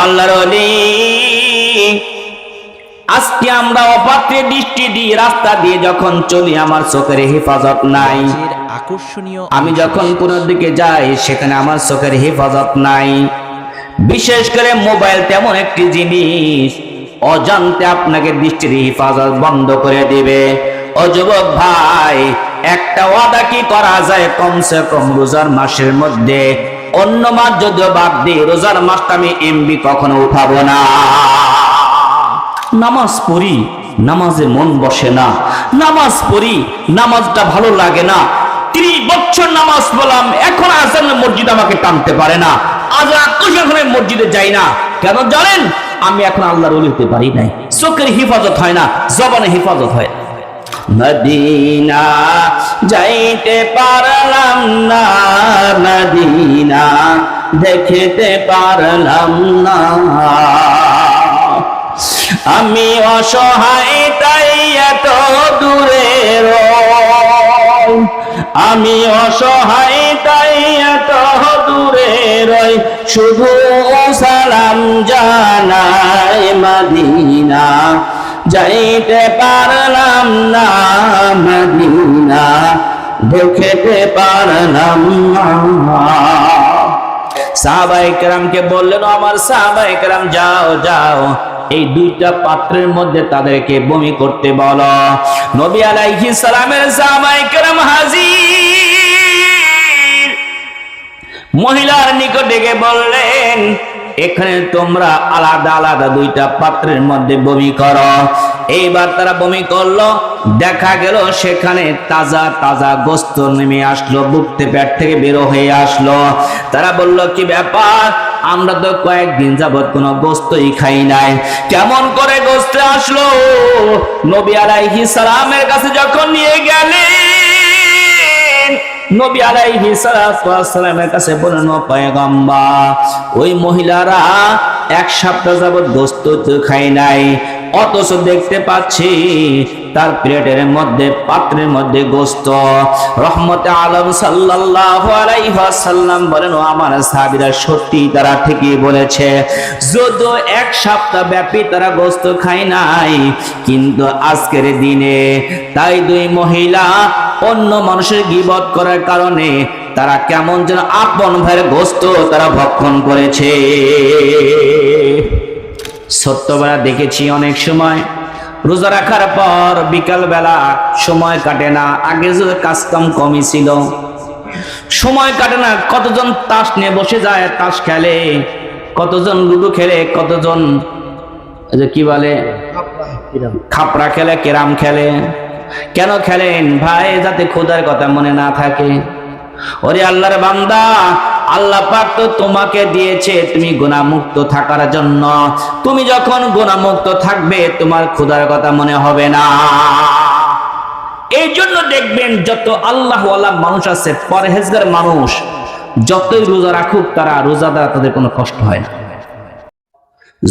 আল্লাহর ওলি, আজকে আমরা অপাত্রে দৃষ্টি দিয়ে রাস্তা দিয়ে যখন চলি আমার চোখের হেফাজত নাই। আকর্ষণীয় আমি যখন কোন দিকে যাই সেখানে আমার চোখের হেফাজত নাই। বিশেষ করে মোবাইল তেমন একটি জিনিস অজান্তে আপনাকে দৃষ্টির হেফাজত বন্ধ করে দিবে। ও যুবক ভাই, একটা ওয়াদা কি করা যায় কমসে কম রোজার মাসের মধ্যে? অন্য মাস যদিও বাদ দিই, রোজার মাসটা আমি এমবি কখনো উঠাবো না। নামাজ পড়ি, নামাজে মন বসে না। নামাজ পড়ি, নামাজটা ভালো লাগে না। 30 বছর নামাজ পড়লাম, এখন আজানের মসজিদ আমাকে টানতে পারে না। আজ এখন মসজিদে যাই না। কেন জানেন? আমি এখন আল্লাহর ওলি হতে পারি নাই। চোখের হেফাজত হয় না, জবানের হেফাজত হয়। মদিনা যাইতে পারলাম না, মদিনা দেখতে পারলাম না। আমি অসহায় তাই এত দূরে রই, আমি অসহায় তাই এত দূরে রই, শুধু সালাম জানাই মদিনা যাইতে পারলাম না, মদিনা দেখতে পারলাম না। সাহাবায়ে কেরামকে বললেন, আমার সাহাবায়ে কেরাম যাও যাও, এই দুইটা পাত্রের মধ্যে তাদেরকে বমি করতে বলো। নবী আলাইহিস সালামের সাহাবায়ে কেরাম হাজির। মহিলার নিকটে গিয়ে বললেন, এখানে তোমরা আলাদা আলাদা দুইটা পাত্রের মধ্যে বমি করো। এইবার তারা বমি করলো, দেখা গেল সেখানে তাজা তাজা গোস্ত নেমে আসলো, বুকতে পেট থেকে বের হয়ে আসলো। তারা বলল, কি ব্যাপার? আমরা তো কয়েকদিন যাবত কোনো গোস্তই খাই নাই, কেমন করে গোস্ত আসলো? নবী আলাইহিস সালামের কাছে যখন নিয়ে গেলেন, নবী আলাইহিস সালামের কাছে বললেন, ও পয়গম্বর, ওই মহিলারা 1 সপ্তাহ যাবত গোস্ত তো খাই নাই, অথচ দেখতে পাচ্ছি তার প্লেটের মধ্যে, পাত্রের মধ্যে গোস্ত। রহমতে আলম সাল্লাল্লাহু আলাইহি ওয়াসাল্লাম বলেন, ও আমার সাহাবীরা, সত্যি তারা ঠিকই বলেছে। যদিও 1 সপ্তাহ ব্যাপী তারা গোস্ত খায় নাই, কিন্তু আজকের দিনে তাই দুই মহিলা অন্য মানুষের গীবত করার কারণে তারা কেমন যেন আপন ভাইয়ের গোস্ত তারা ভক্ষণ করেছে। ছোট্টবেলা দেখেছি অনেক সময় রোজা রাখার পর বিকাল বেলা সময় কাটে না। আগে যে কাজ কাম কমই ছিল, সময় কাটে না। কতজন তাস নিয়ে বসে যায়, তাস খেলে, কতজন লুডো খেলে, কতজন কি বলে খাপড়া খেলে, ক্যারাম খেলে। কেন খেলেন ভাই? যাতে খোদার কথা মনে না থাকে। ওরে আল্লাহর বান্দা, আল্লাহ পাক তো তোমাকে দিয়েছে তুমি গুনাহমুক্ত থাকার জন্য। তুমি যখন গুনাহমুক্ত থাকবে, তোমার খোদার কথা মনে হবে না। এই জন্য দেখবেন যত আল্লাহওয়ালা মানুষ আছে, পরহেজগার মানুষ, যতই রোজা রাখুক তারা রোজা দ্বারা তাদের কোনো কষ্ট হয় না।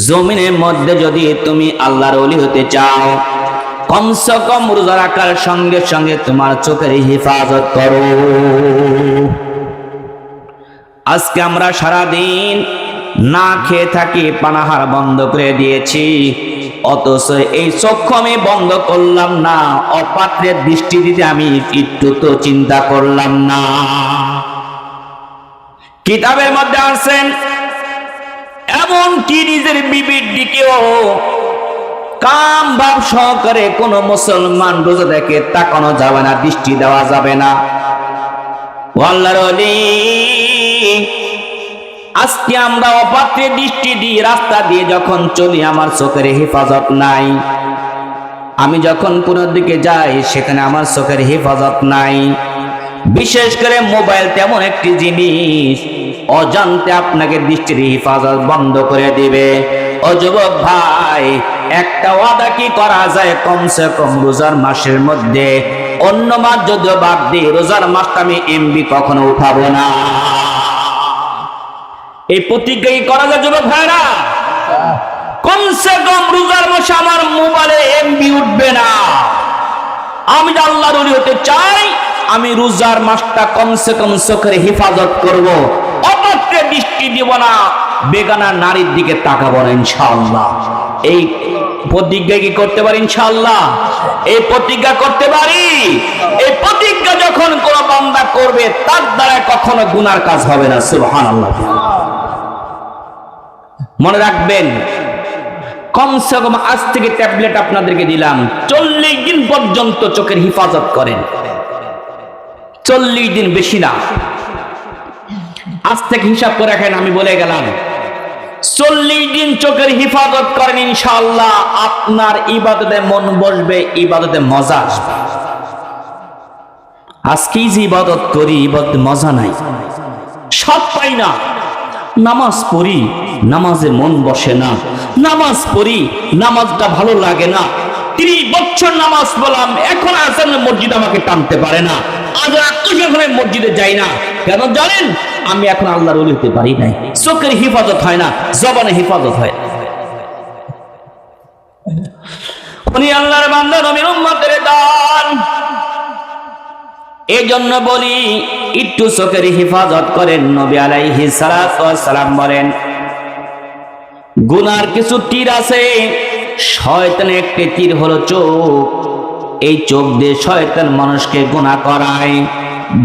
জমিনের মধ্যে যদি তুমি আল্লাহর ওলি হতে চাও, কমসে কম রোজা রাখার সঙ্গে সঙ্গে তোমার চোখের হেফাজত করো। আজকে আমরা সারাদিন না খেয়ে থাকি, পানাহার বন্ধ করে দিয়েছি, অথচ এই চক্ষু আমি বন্ধ করলাম না, অপাত্রের দৃষ্টি দিতে আমি একটু তো চিন্তা করলাম না। কিতাবের মধ্যে আছেন, এমন কি নিজের বিবির দিকেও কাম ভাব সহকারে কোন মুসলমান রোজা দেখে তাকানো যাবে না, দৃষ্টি দেওয়া যাবে না। আল্লাহর ওলি, আজকে আমরা অপাত্রে দৃষ্টি দিয়ে রাস্তা দিয়ে যখন চলি আমার চোখের হেফাজত নাই। আমি যখন কোন দিকে যাই সেখানে আমার চোখের হেফাজত নাই। বিশেষ করে মোবাইল তেমন একটি জিনিস অজান্তে আপনাকে দৃষ্টির হেফাজত বন্ধ করে দিবে। ও যুবক ভাই, একটা ওয়াদা কি করা যায় কমসে কম রোজার মাসের মধ্যে? অন্য মাস যদিও বাদ দিই, রোজার মাসটা আমি এমবি কখনো উঠাবো না। এই প্রতিজ্ঞা কি করা যায় যুবক ভাইরা? কমসে কম রোজার মাসে আমার মোবাইলে এমবি উঠবে না। আমি যে আল্লাহর ওলি হতে চাই, আমি রোজার মাসটা কমসে কম চোখের হেফাজত করব, অপাত্রে দৃষ্টি দিব না। বেগানা নারীর দিকে তাকাবো না ইনশাআল্লাহ। এই প্রতিজ্ঞা কি করতে পারি ইনশাআল্লাহ? এই প্রতিজ্ঞা করতে পারি। এই প্রতিজ্ঞা যখন কোন বান্দা করবে তার দ্বারা কখনো গুনার কাজ হবে না। সুবহানাল্লাহ। মনে রাখবেন, কমসে কম আজ থেকে ট্যাবলেট আপনাদেরকে দিলাম, 40 দিন পর্যন্ত চোখের হেফাজত করেন। 40 দিন, বেশি না। আজ থেকে হিসাব করে রাখেন, আমি বলে গেলাম 40 দিন চোখের হেফাজত করেন, ইনশাআল্লাহ আপনার ইবাদতে মন বসবে, ইবাদতে মজা আসবে। আজকেই যে ইবাদত করি, ইবাদতে মজা নাই, স্বাদ পাই না। নামাজ পড়ি, নামাজে মন বসে না। নামাজ পড়ি, নামাজটা ভালো লাগে না। 30 বছর নামাজ পড়লাম, এখন আজানের মসজিদ আমাকে টানতে পারে না। আজান মসজিদে যাই না, কেন জানেন? আমি এখন আল্লাহর ওলি হতে পারি নাই। চোখের হেফাজত হয় না, জবানে হেফাজত হয়। উনি আল্লাহর বান্দা, নবীর উম্মতের দান। এই জন্য বলি, একটু চোখের হেফাজত করেন। নবী আলাইহিস সালাতু ওয়াস সালাম বলেন, গুনার কিছু তীর আছে। শয়তানের একটি তীর হলো চোখ। এই চোখ দিয়ে শয়তান মানুষকে গুনাহ করায়।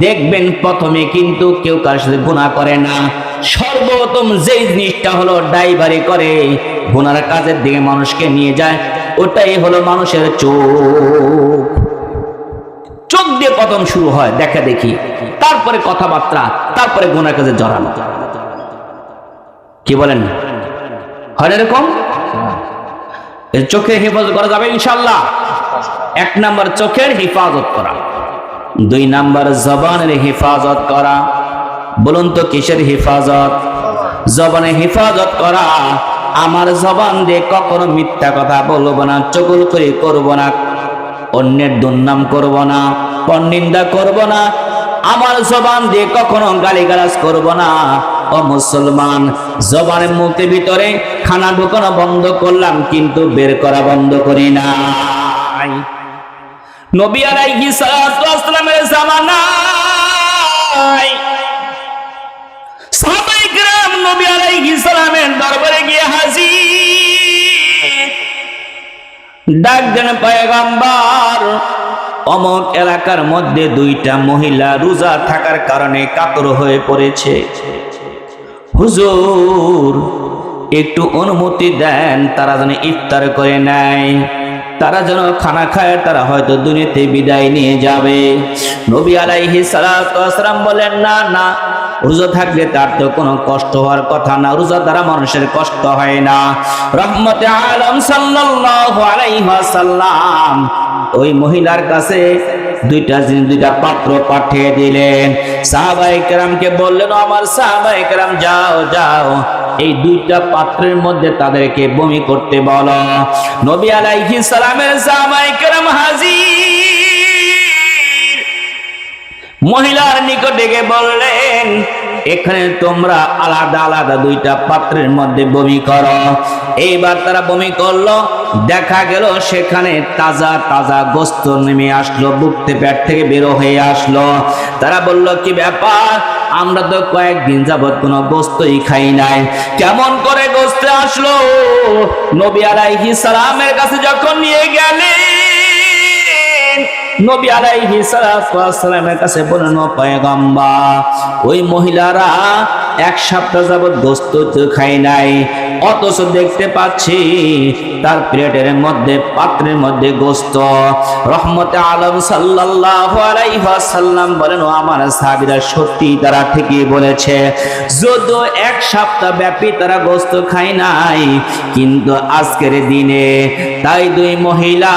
দেখবেন প্রথমে কিন্তু কেউ কার সাথে গুনাহ করে না। সর্বপ্রথম যে জিনিসটা হলো ড্রাইভারি করে, গুনার কাজের দিকে মানুষকে নিয়ে যায়, ওটাই হলো মানুষের চোখ। চোখ দিয়ে প্রথম শুরু হয় দেখা দেখি, তারপরে কথাবার্তা, তারপরে গুনার কাজে জড়ানো। কি বলেন? হয় এরকম? চোখের হেফাজত করা যাবে ইনশাআল্লাহ। 1 নাম্বার চোখের হেফাজত করা। 2 নাম্বার জবানের হেফাজত করা। বলুন তো কিসের হেফাজত? জবানের হেফাজত করা। আমার জবান দিয়ে কখনো মিথ্যা কথা বলবো না, চুগলখড়ি করব না, অন্যের দুর্নাম করব না, পরনিন্দা করব না। আমার জবান দিয়ে কখনো গালিগালাজ করব না। ও মুসলমান, জবানের মুখের ভিতরে খানা ঢোকানো বন্ধ করলাম, কিন্তু বের করা বন্ধ করি না। নবী আলাইহিস সালাতু ওয়াস সালামের জামানায় সাহাবায়ে কেরাম নবী আলাইহিস সালামের দরবারে গিয়ে হাজির। ডাক দেন, পয়গম্বর, অমুক এলাকার মধ্যে 2টা মহিলা রোজা থাকার কারণে কাতর হয়ে পড়েছে। হুজুর, একটু অনুমতি দেন, তারা যেন ইফতার করে নেয়, তারা যেন খানা খায়, তারা হয়তো দুনিয়াতে বিদায় নিয়ে যাবে। নবী আলাইহিস সালাতু ওয়াস সালাম বলেন, না না, রোজা থাকলে তার তো কোনো কষ্ট হওয়ার কথা না, রোজা দ্বারা মানুষের কষ্ট হয় না। রহমতে আলম সাল্লাল্লাহু আলাইহি ওয়াসাল্লাম ওই মহিলার কাছে 2টা পাত্র পাঠিয়ে দিলেন। সাহাবায়ে কেরামকে বললেন, আমার সাহাবায়ে কেরাম, যাও যাও, এই 2টা পাত্রের মধ্যে তাদেরকে বমি করতে বলো। নবী আলাইহিস সালামের সাহাবায়ে কেরাম হাজির। মহিলার নিকটে গিয়ে বললেন, এখানে তোমরা আলাদা আলাদা 2টা পাত্রের মধ্যে বমি করো। এইবার তারা বমি করলো। দেখা গেল সেখানে তাজা তাজা গোস্ত নেমে আসলো, বুকতে পেট থেকে বের হয়ে আসলো। তারা বলল, কি ব্যাপার? আমরা তো কয়েকদিন যাবত কোনো গোস্তই খাই নাই, কেমন করে গোস্ত আসলো? নবী আলাইহিস সালামের কাছে যখন নিয়ে গেলেন, নবী আলাইহিস সালামের কাছে বললেন, পয়গম্বর, ওই মহিলারা 1 সপ্তাহ যাবত গোস্ত খায় নাই, অথচ দেখতে পাচ্ছি তার প্লেটের মধ্যে, পাত্রের মধ্যে গোস্ত। রহমতে আলম সাল্লাল্লাহু আলাইহি ওয়াসাল্লাম বলেন, ও আমার সাহাবীরা, সত্যি তারা ঠিকই বলেছে। যদিও 1 সপ্তাহ ব্যাপী তারা গোস্ত খায় নাই, কিন্তু আজকের দিনে তাই 2 মহিলা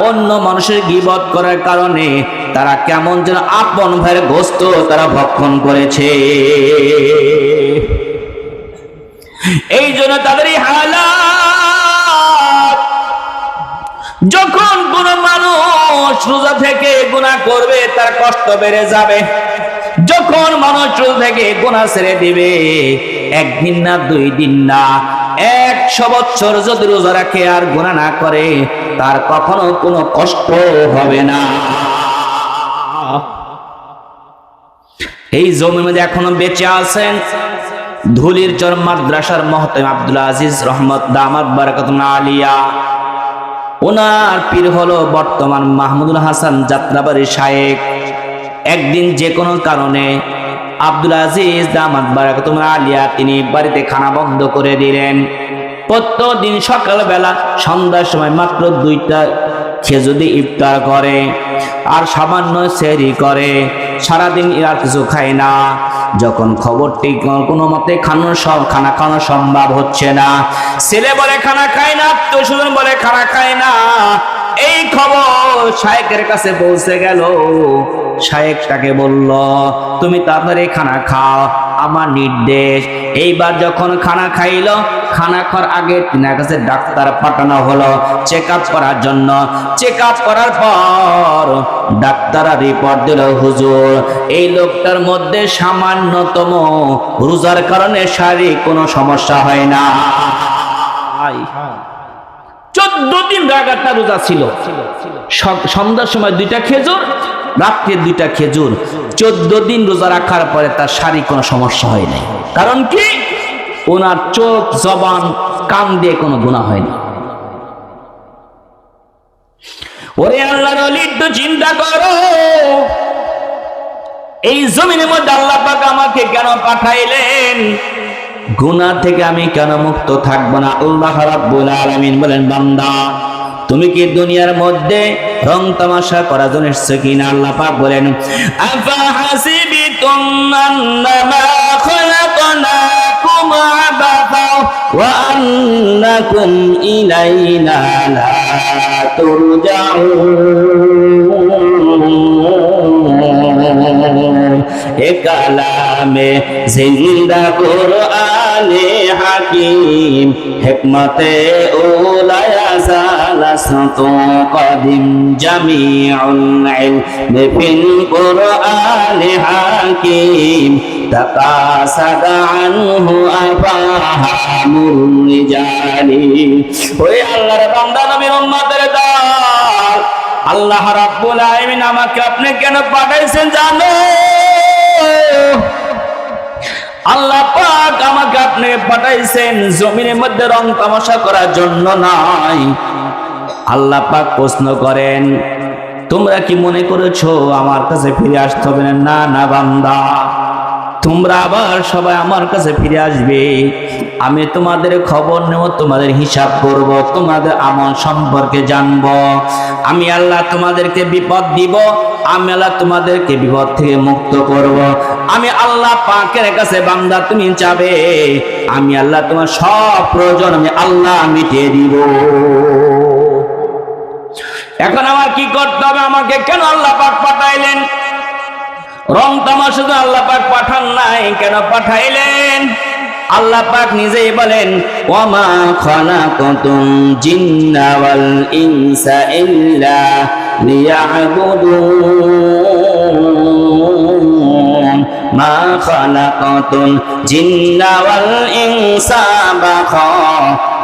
অন্য মানুষের গীবত করার কারণে তারা কেমন যেন আপন ভাইয়ের গোস্ত তারা ভক্ষণ করেছে। এই জন্য তাদের এই হালাত। যখন কোন মানুষ রোজা থেকে গুনাহ করবে, তার কষ্ট বেড়ে যাবে। যখন মানুষ রোজা থেকে গুনাহ ছেড়ে দিবে, 1 দিন না 2 দিন না, 100 বছর যদি রোজা রাখে আর গুনাহ না করে, তার কখনো কোনো কষ্ট হবে না। এই জমির মধ্যে এখনো বেঁচে আছেন, ধুলির চর মাদ্রাসার মহতামিম আব্দুল আজিজ রহমত দামাত বারাকাতুল্লাহ আলিয়া, ওনার পীর হলো বর্তমান মাহমুদুল হাসান যাত্রাবাড়ির শায়েখ। একদিন যে কোনো কারণে আব্দুল আজিজ দামাত বারাকাতুল্লাহ আলিয়া তিনি বাড়িতে খানা বন্ধ করে দিলেন। প্রত্যেকদিন সকালবেলা সন্ধ্যার সময় মাত্র 2টা খেজুর দিয়ে ইফতার করে আর সামান্য সেহরি করে, সারাদিন আর কিছু খায় না। যখন খবরটি কোনো মতে খানা খাওয়ানো সম্ভব হচ্ছে না, ছেলে বলে খানা খায় না, আত্মীয়স্বজন বলে খানা খায় না, এই খবর শায়েখের কাছে পৌঁছে গেল। শায়েখ তাকে বলল, তুমি তাড়াতাড়ি খানা খাও, আমার নির্দেশ। এইবার যখন খানা খাইল, খানা খাওয়ার আগে তিনার কাছে ডাক্তার পাঠানো হলো চেক আপ করার জন্য। চেক আপ করার পর ডাক্তার রিপোর্ট দিল, হুজুর এই লোকটার মধ্যে সামান্যতম রোজার কারণে শারীরিক কোনো সমস্যা হয় না। 14 দিন লাগাতার রোজা ছিল, সন্ধ্যার সময় 2টা খেজুর, রাত্রে 2টা খেজুর। 14 দিন রোজা রাখার পরে তার শারীরিক কোনো সমস্যা হয় নাই। কারণ কি? ওনার চোখ, জবান, কান দিয়ে কোনো গুনাহ হয়নি। ওরে আল্লাহর ওলি, একটু চিন্তা করো, এই জমিনের মধ্যে আল্লাহ পাক আমাকে কেন পাঠাইলেন? গুনাহ থেকে আমি কেন মুক্ত থাকবো না? আল্লাহ রাব্বুল আলামিন বলেন, বান্দা তুমি কি দুনিয়ার মধ্যে রং তামাশা করার জন্য এসেছো কিনা? আল্লাহ পাক বলেন, আফা হাসিবিতুম আন্নামা খালাকনাকুম আবাসা ওয়া আন্নাকুম ইলাইনা লা তুরজাউন। এ কালামে জিন্দা কুরআনে হাকিম, হিকমতে উলায়া সালাসাতু কাদিম, জামিউল ইলমি ফিল কুরআনে হাকিম, তাকাসাদা আনহু আফাহামুর রিজালি। ওই আল্লাহর বান্দা নবীর উম্মতের দল, আল্লাহ রাব্বুল আলামিন আমাকে আপনি কেন পাঠাইছেন জানো? আল্লাহ পাক আমাকে আপনি পাঠাইছেন জমিনের মধ্যে রং তামাশা করার জন্য নয়। আল্লাহ পাক প্রশ্ন করেন, তোমরা কি মনে করেছো আমার কাছে ফিরে আসতে হবে? না না বান্দা, তোমরা আবার সবাই আমার কাছে ফিরে আসবে। আমি তোমাদের খবর নেব, তোমাদের হিসাব করব, তোমাদের আমল সম্পর্কে জানব। আমি আল্লাহ তোমাদেরকে বিপদ দিব, আমি আল্লাহ তোমাদেরকে বিপদ থেকে মুক্ত করব। আমি আল্লাহ পাকের কাছে বান্দা তুমি চাবে, আমি আল্লাহ তোমার সব প্রয়োজন আমি আল্লাহ মিটিয়ে দিব। এখন আমার কি করতে হবে? আমাকে কেন আল্লাহ পাক পাঠাইলেন? রং তামাশা তো আল্লাহ পাক পাঠান নাই, কেন পাঠাইলেন? আল্লাহ পাক নিজেই বলেন, ওয়ামা খালাকাতুল জিন্না ওয়াল ইনসা ইল্লা লিয়াবুদুন। মা খালাকাতুল জিন্না ওয়াল ইনসা বাখা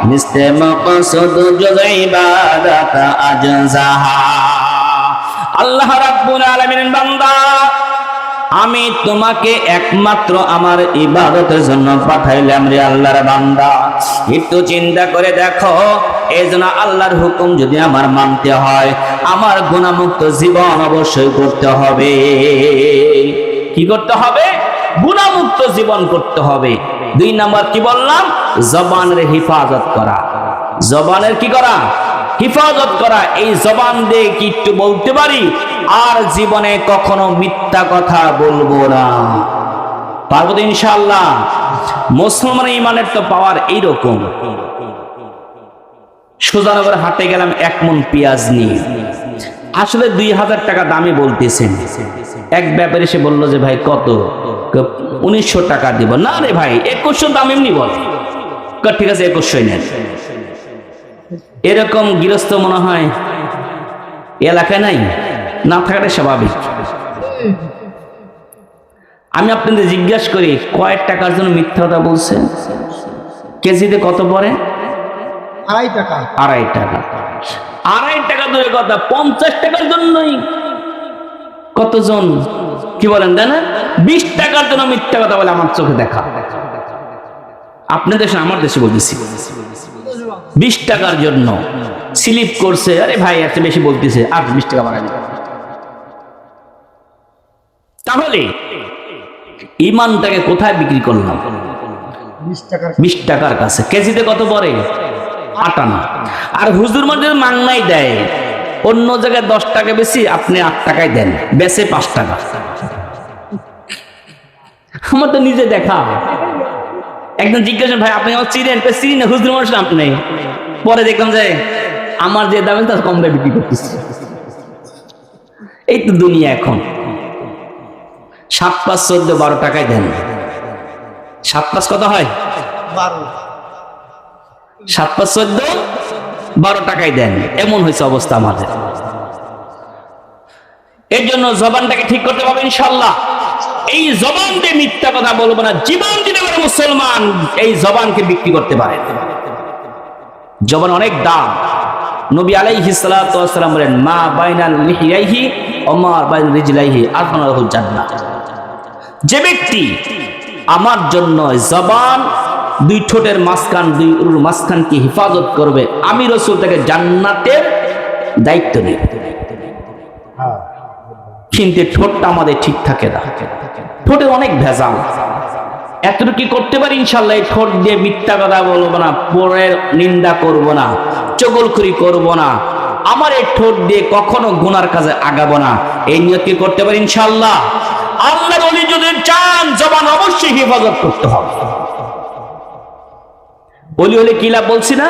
মিসলে মাকসুদ জুজ ইবাদাত আজজাহা। আল্লাহ রাব্বুল আলামিনের বান্দা, আমি তোমাকে একমাত্র আমার ইবাদতের জন্য পাঠাইলাম রে আল্লাহর বান্দা। একটু চিন্তা করে দেখো, এই জন্য আল্লাহর হুকুম যদি আমার মানতে হয়, আমার গুনাহমুক্ত জীবন অবশ্যই করতে হবে। কি করতে হবে? গুনাহমুক্ত জীবন করতে হবে। 2 নাম্বার কি বললাম? জবানের হিফাজত করা। জবানের কি করা? হিফাজত করা। এই জবান দিয়ে কি একটু বলতে পারি আর জীবনে কখনো মিথ্যা কথা বলবো না? পারবো তো ইনশাআল্লাহ। মুসলমানের ইমানের তো পাওয়ার এইরকম। সুজানগর হাটে গেলাম 1 মণ পেঁয়াজ নিয়ে, আসলে 2000 টাকা দামে বলতেছেন। এক ব্যাপারী এসে বললো যে ভাই কত? 1900 টাকা দিব। না রে ভাই, 2100 দাম এমনি বল। ঠিক আছে 2100 নেন। এরকম গৃহস্থ মনে হয় এলাকায় নাই, না থাকাটা স্বাভাবিক। আমি আপনাদের জিজ্ঞাসা করি, কয়েক টাকার জন্য মিথ্যা কথা বলছেন? কেজিতে কত পড়ে? 2.5 টাকা। 2.5 টাকা। 2.5 টাকা দূরের কথা, 50 টাকার জন্যই কতজন কি বলেন, তাই না? 20 টাকার জন্য মিথ্যা কথা বলে আমার চোখে দেখা। আপনাদের দেশে আমার দেশে বলতেছি 20 টাকার জন্য স্লিপ করছে, আরে ভাই এত বেশি বলতেছে, আর 20 টাকা বাড়াই দিতে। তাহলে ইমানটাকে কোথায় বিক্রি করলাম? 20 টাকার 20 টাকার কাছে। কেজিতে কত পড়ে? 8 আনা। আর হুজুর মধ্যে মাংনাই দেয়, অন্য জায়গায় 10 টাকা বেশি, আপনি 8 টাকায় দেন, বেশে 5 টাকা। আমার তো নিজে দেখা। একদম জিজ্ঞাসা, ভাই আপনি আমার চিনেন? চিনি না, হুজুর মানুষ আপনি। পরে দেখলাম যে আমার যে দামে তার কম দামে বিক্রি করতেছে। এই তো দুনিয়া এখন। 7 5 14 12 টাকায় দেন। 7 5 কত হয়? 12। 7 5 14 12 টাকায় দেন। এমন হয়েছে অবস্থা আমাদের। এর জন্য জবানটাকে ঠিক করতে পারবো ইনশাআল্লাহ। এই জবান দিয়ে মিথ্যা কথা বলবো না। জীবন দিতে পারে মুসলমান এই জবানকে বিক্রি করতে পারে। জবান অনেক দাম। নবী আলাইহিস সালাতু ওয়াস সালাম বলেন, মা বাইনাল লিহিয়াইহি ওয়া মা বাইনা রিজলাইহি আরফানাহুল জান্নাহ। যে ব্যক্তি আমার জন্য জবান, 2 ঠোঁটের মাঝখান, 2 উরুর মাঝখানকে হেফাজত করবে, আমি রাসূল তাকে জান্নাতের দায়িত্ব নেব। কিন্তু ঠোঁটটা আমাদের ঠিক থাকে না। ঠোঁটে অনেক ভেজাল। এতটুকু করতে পারি ইনশাআল্লাহ, এই ঠোঁট দিয়ে মিথ্যা কথা বলবো না, পরের নিন্দা করব না, চগলখড়ি করব না, আমার এই ঠোঁট দিয়ে কখনো গুনার কাজে আগাবো না। এই নিয়ত কি করতে পারি ইনশাআল্লাহ। আল্লাহর ওলি যদি চান, জবান অবশ্যই হেফাজত করতে হবে। ওলি হলে কি লাভ বলছি না?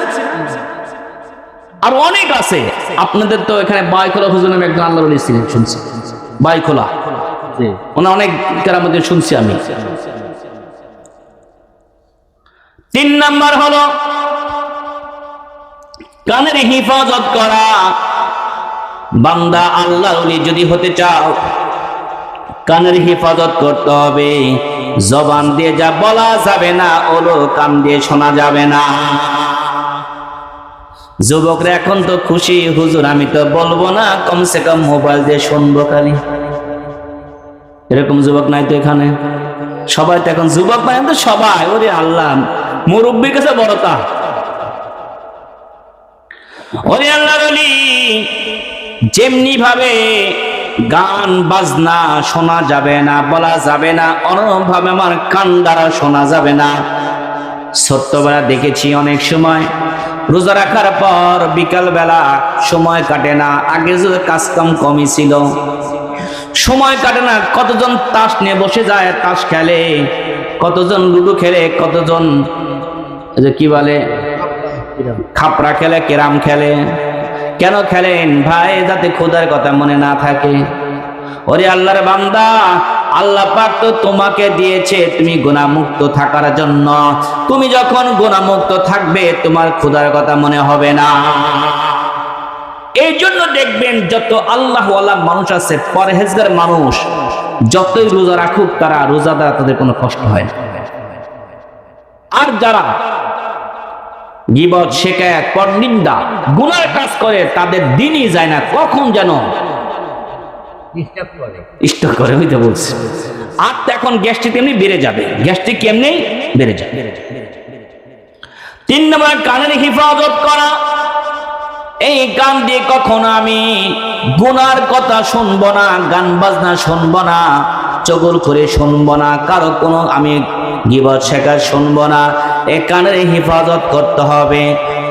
আর অনেক আছে। আপনাদের তো এখানে বাইখোলা হুজুর নামে একজন আল্লাহর ওলি ছিলেন, শুনছি বাইখোলা, ওনা অনেক কেরামতে শুনছি আমি। 3 নাম্বার হলো কানের হেফাজত করা। বান্দা আল্লাহর ওলি যদি হতে চাও, কানের হেফাজত করতে হবে। জবান দিয়ে যা বলা যাবে না, ওলো কান দিয়ে শোনা যাবে না। যুবকরা এখন তো খুশি, হুজুর আমি তো বলবো না, কমসে কম মোবাইল দিয়ে শুনবো খালি। এরকম যুবক নাই তো এখানে? সবাই তো এখন যুবক নাই তো সবাই, ওরে আল্লাহ, মুরব্বীর কাছে বড়তা। ওরে আল্লাহর ওলি যেমনি ভাবে গান বাজনা শোনা যাবে না, বলা যাবে না, অন্যভাবে আমার কান দ্বারা শোনা যাবে না। ছোট্টবেলা দেখেছি অনেক সময় রোজা রাখার পর বিকাল বেলা সময় কাটে না। আগে যে কাজ কাম কমই ছিল, সময় কাটে না। কতজন তাস নিয়ে বসে যায়, তাস খেলে, কতজন লুডো খেলে, কতজন কি বলে খাপড়া খেলে, ক্যারাম খেলে। কেন খেলেন ভাই? যাতে খোদার কথা মনে না থাকে। ওরে আল্লাহর বান্দা, আল্লাহ পাক তো তোমাকে দিয়েছে তুমি গুনাহমুক্ত থাকার জন্য। তুমি যখন গুনাহমুক্ত থাকবে, তোমার খোদার কথা মনে হবে না। এই জন্য দেখবেন যত আল্লাহওয়ালা মানুষ আছে, পরহেজগার মানুষ, যতই রোজা রাখুক, তারা রোজা দ্বারা তাদের কোনো কষ্ট হয় না। আর যারা গীবত, শিকায়াত, পরনিন্দা, গুনার কাজ করে, তাদের দিনই যায় না, কখন যেন স্টক করে। হইতে বলছে আর এখন গ্যাস্ট্রিক এমনি বেড়ে যাবে, গ্যাস্ট্রিক এমনি বেড়ে যাবে। 3 নম্বর কানের হেফাজত করা। এই কান দিয়ে কখনো আমি গুনার কথা শুনবো না, গান বাজনা শুনবো না, চগল করে শুনবো না, কারো কোনো আমি গীবত শিকার শুনবো না। এই কানের হেফাজত করতে হবে।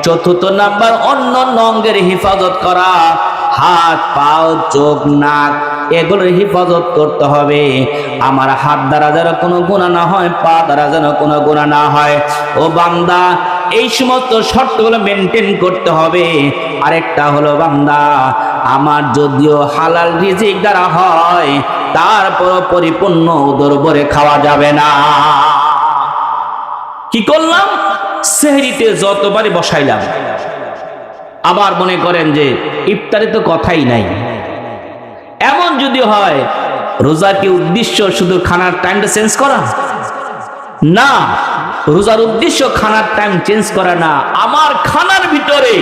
4 নাম্বার অন্য অঙ্গের হেফাজত করা। হাত, পাও, চোখ, নাক, এগুলোর হেফাজত করতে হবে। আমার হাত দ্বারা যেন কোনো গুনাহ না হয়, পা দ্বারা যেন কোনো গুনাহ না হয়। ও বান্দা, এই সমস্ত শর্তগুলো মেনটেন করতে হবে। আরেকটা হলো বান্দা, আমার যদিও হালাল রিজিক দ্বারা হয়, তারপর পরিপূর্ণ উদর ভরে খাওয়া যাবে না। কি করলাম? সেহরিতে যতবারই বসাইলাম, আবার মনে করেন যে ইফতারে তো কথাই নাই। এমন যদি হয়, রোজার কি উদ্দেশ্য শুধু খানার টাইমটা চেঞ্জ করা? না, রোজার উদ্দেশ্য খানার টাইম চেঞ্জ করা না, আমার খানার ভিতরে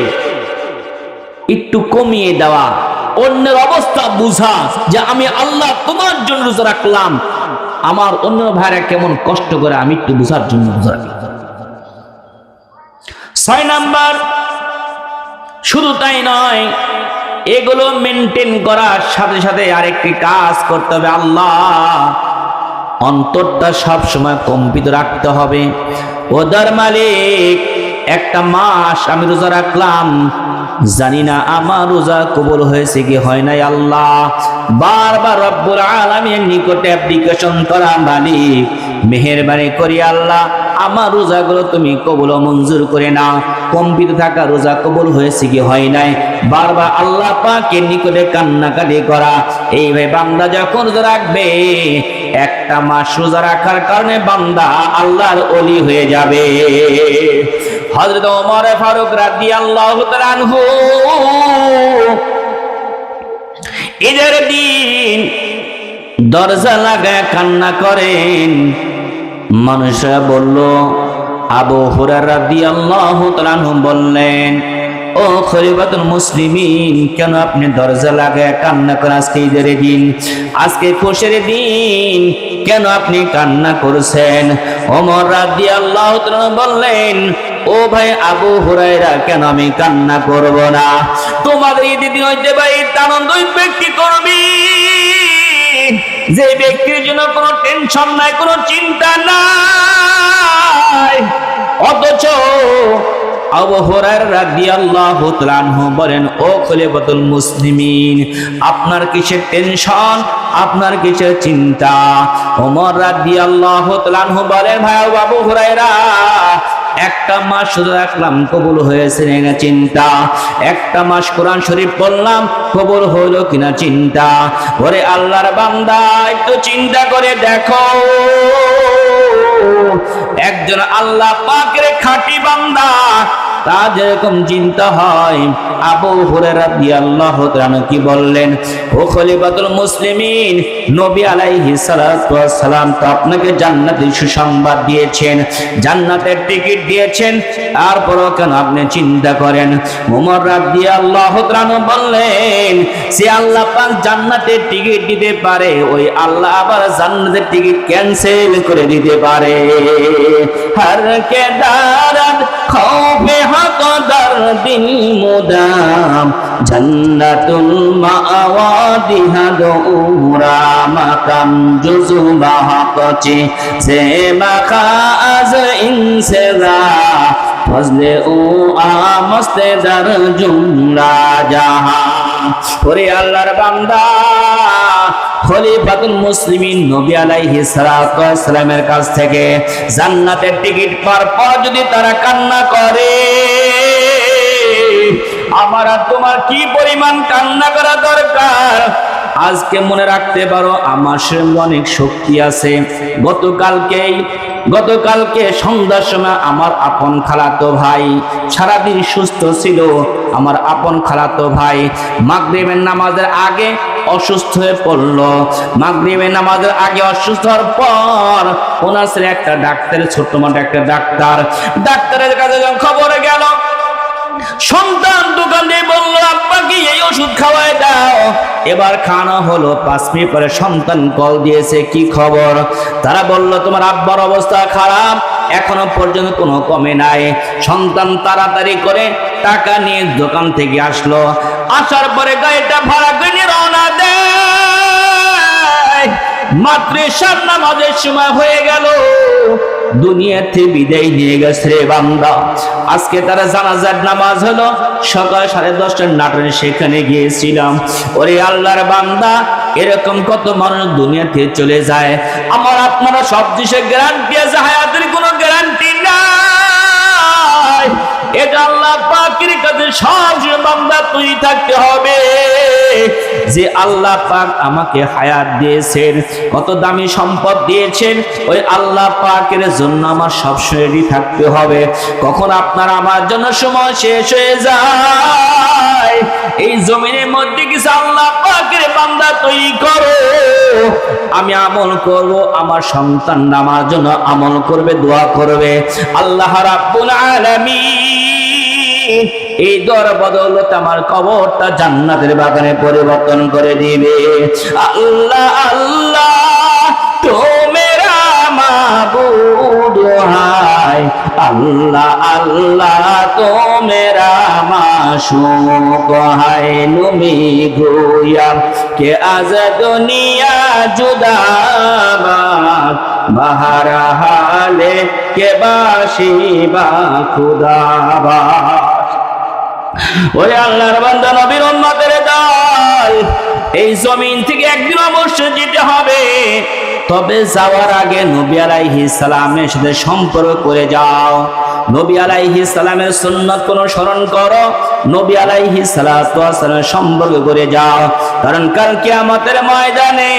একটু কমিয়ে দেওয়া, অন্যের অবস্থা বুঝা, যে আমি আল্লাহ তোমার জন্য রোজা রাখলাম, আমার অন্য ভাইরা কেমন কষ্ট করে, আমি একটু বুঝার জন্য রোজা রাখলাম। 6 নাম্বার, শুধু তাই নয়, এগুলো মেনটেন করার সাথে সাথে আরেকটি কাজ করতে হবে, আল্লাহ অন্তরটা সব সময় কম্পিত রাখতে হবে। ওদার মালিক, একটা মাস আমি রোজা রাখলাম, জানি না আমার রোজা কবুল হয়েছে কি হয় নাই। আল্লাহ বারবার রব্বুল আলামিনের নিকটে অ্যাপ্লিকেশন করা, মালিক মেহেরবানি করি আল্লাহ আমার রোজাগুলো তুমি কবুল ও মঞ্জুর করে নাও। কম্পিত থাকা রোজা কবুল হয়েছে কি হয় নাই, বারবার আল্লাহ পাকের নিকটে কান্নাকাটি করা। এইভাবে বান্দা যখন রোজা রাখবে, একটা মাস রোজা রাখার কারণে বান্দা আল্লাহর ওলি হয়ে যাবে। হযরত ওমর ফারুক রাদিয়াল্লাহু তাআলা আনহু ঈদের দিন দরজা লাগায় কান্না করেন। মানুষরা বলল, আবু হুরায়রা রাদিয়াল্লাহু তাআলা আনহু বললেন, ও খলিফাতুল মুসলিমিন, কেন আপনি দরজা লাগায় কান্না করেন? আজকে ঈদের দিন, আজকে খুশির দিন, কেন আপনি কান্না করছেন? ওমর রাদিয়াল্লাহু তাআলা বললেন, ও ভাই আবু হুরায়রা, কেন আমি কান্না করব না? তোমাদের ঈদের দিন হইতে ভাই আনন্দ ব্যক্তি করবি, যে ব্যক্তির জন্য কোনো টেনশন নাই, কোনো চিন্তা নাই। অথচ আবু হুরায়রা রাদিয়াল্লাহু তাআলা আনহু বলেন, ও খলিফাতুল মুসলিমিন, আপনার কিসের টেনশন, আপনার কিসের চিন্তা? ওমর রাদিয়াল্লাহু তাআলা আনহু বলেন, ভাই আবু হুরায়রা, একটা মাস শুধু রাখলাম, কবুল হয়েছে না চিন্তা। একটা মাস কোরআন শরীফ পড়লাম, কবুল হলো কিনা চিন্তা। ওরে আল্লাহর বান্দা, একটু চিন্তা করে দেখো, একজন আল্লাহ পাকের খাঁটি বান্দা, তার যেরকম চিন্তা হয়, আবু হুরায়রা রাদিয়াল্লাহু তাআলা কি বললেন, ও খলিফাতুল মুসলিমিন, নবী আলাইহিস সালাতু ওয়াস সালাম তো আপনাকে জান্নাতের সুসংবাদ দিয়েছেন, জান্নাতের টিকিট দিয়েছেন, তারপরও কেন আপনি চিন্তা করেন? ওমর রাদিয়াল্লাহু তাআলা বললেন, সে আল্লাহ পাক জান্নাতের টিকিট দিতে পারে, ওই আল্লাহ আবার জান্নাতের টিকিট ক্যান্সেল করে দিতে পারে। হর কে দারাদ খৌফে হক দরদিল মুদাম, জান্নাতুল মাওয়া দিহাদুরা মাকাম জুজু বাহাকচে সে মাখাজ ইনসেরা ফজলে ও আমস্তে দার জুমলা জাহা। ওরে আল্লাহর বান্দা, খলিফাতুল মুসলিমিন নবী আলাইহিস সালাতু ওয়াস সালামের কাছ থেকে জান্নাতের টিকিট পাওয়ার পর যদি তারা কান্না করে, আমার আর তোমার কি পরিমাণ কান্না করা দরকার? আজকে মনে রাখতে পারো, আমার শরীরে অনেক শক্তি আছে। গতকালকে সন্ধ্যার সময় আমার আপন খালাতো ভাই, সারাদিন সুস্থ ছিল, আমার আপন খালাতো ভাই মাগরিবের নামাজের আগে অসুস্থ হয়ে পড়ল। মাগরিবের নামাজের আগে অসুস্থ হওয়ার পর ওনার ছেলে একটা ডাক্তার, ছোট্ট মোটো একটা ডাক্তারের কাছে যখন খবরে গেল, সন্তান দোকানে বলল, আব্বাকে এই ওষুধ খাওয়ায় দাও। এবার খাওয়ানো হলো, 5 মিনিট পরে সন্তান কল দিয়েছে, কি খবর? তারা বলল, তোমার আব্বার অবস্থা খারাপ, এখনো পর্যন্ত কোনো কমে নাই। সন্তান তাড়াতাড়ি করে টাকা নিয়ে দোকান থেকে আসলো, আসার পরে গাড়িটা ভাড়া করে রওনা দেয়। মাদ্রাসার নামাজের সময় হয়ে গেল, দুনিয়াতে বিদায় নিয়ে গেছে রে বান্দা। আজকে তারা জানাজার নামাজ হলো, সকাল 10:30টার নাটনে সেখানে গিয়েছিলাম। ওরে আল্লাহর বান্দা, এরকম কত মানুষ দুনিয়াতে চলে যায়। আমার আপনারা সব দেশে গ্যারান্টি আছে, হায়াতের কোনো গ্যারান্টি নাই। এটা আল্লাহ পাকের কাছে সব বান্দা তুই থাকতে হবে, যে আল্লাহ পাক আমাকে হায়াত দিয়েছেন, কত দামি সম্পদ দিয়েছেন, ওই আল্লাহ পাকের জন্য আমার সবসময় রেডি থাকতে হবে। কখন আপনার আমার জন্য সময় শেষ হয়ে যায়, এই জমিনের মধ্যে কিছু আল্লাহ পাকের বান্দা তৈরি করো, আমি আমল করব, আমার সন্তান আমার জন্য আমল করবে, দোয়া করবে। আল্লাহ রাব্বুল আলামিন এই দর বদৌলতে আমার কবরটা জান্নাতের বাগানে পরিবর্তন করে দিবে। আল্লাহ আল্লাহ তো মেরা মাবুদ হায়, যায় আল্লাহ আল্লাহ তো মেরা মাশুক হায় নুমি গোয়া কে আজ দুনিয়া জুদাবাদ বাহার হালে কে বাসি বা খুদাবাদ। ওই আল্লাহর বান্দা নবীর উম্মতের দল, এই জমিন থেকে একদিন অবশ্যই যেতে হবে। তবে যাওয়ার আগে নবী আলাইহিস সালামের সাথে সম্পর্ক করে যাও। নবী আলাইহিস সালামের সুন্নাত কোন স্মরণ করো, নবী আলাইহিস সালাতু ওয়াস সালামের সম্পর্ক করে যাও। কারণ কাল কিয়ামতের ময়দানে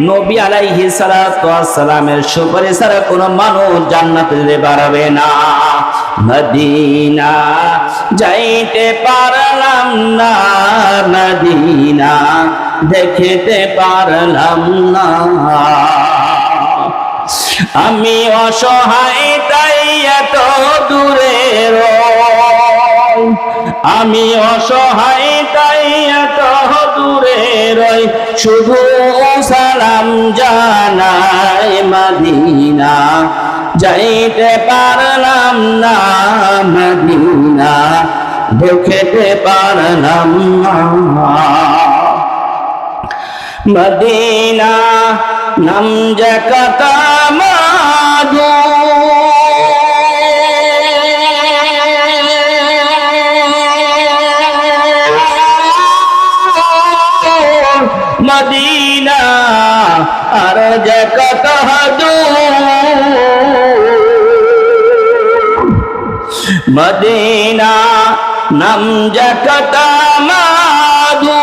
নবী আলাইহিস সালাতু ওয়াস সালামের সুপারিশ ছাড়া কোনো মানুষ জান্নাতে যেতে পারবে না। মদিনা যাইতে পারলাম না, মদিনা দেখতে পারলাম না। আমি অসহায় তাই এত দূরে রই, আমি অসহায় তাই এত দূরে রই, শুধু সালাম জানাই মদিনা যাইতে পারলাম না, মদিনা দেখতে পারলাম না। মদিনা নাম যে কত মধু, মদিনা আর যে কত দূর, মদিনা নাম যে কত মধু,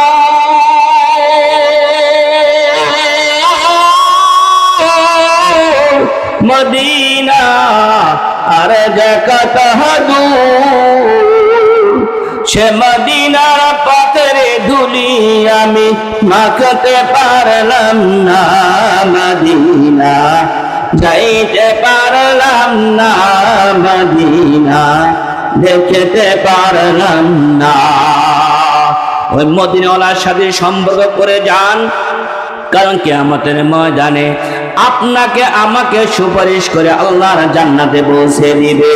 মদিনা আর যে কত দূর, সে মদিনার পথের ধুলি আমি মাখতে পারলাম না, মদিনা যাইতে পারলাম না, মদিনা দেখতে পারলাম না। ওই মদিনাওয়ালার সাথে সম্পর্ক করে যান, কারণ কিয়ামতের ময়দানে আপনাকে আমাকে সুপারিশ করে আল্লাহর জান্নাতে পৌঁছে দিবে।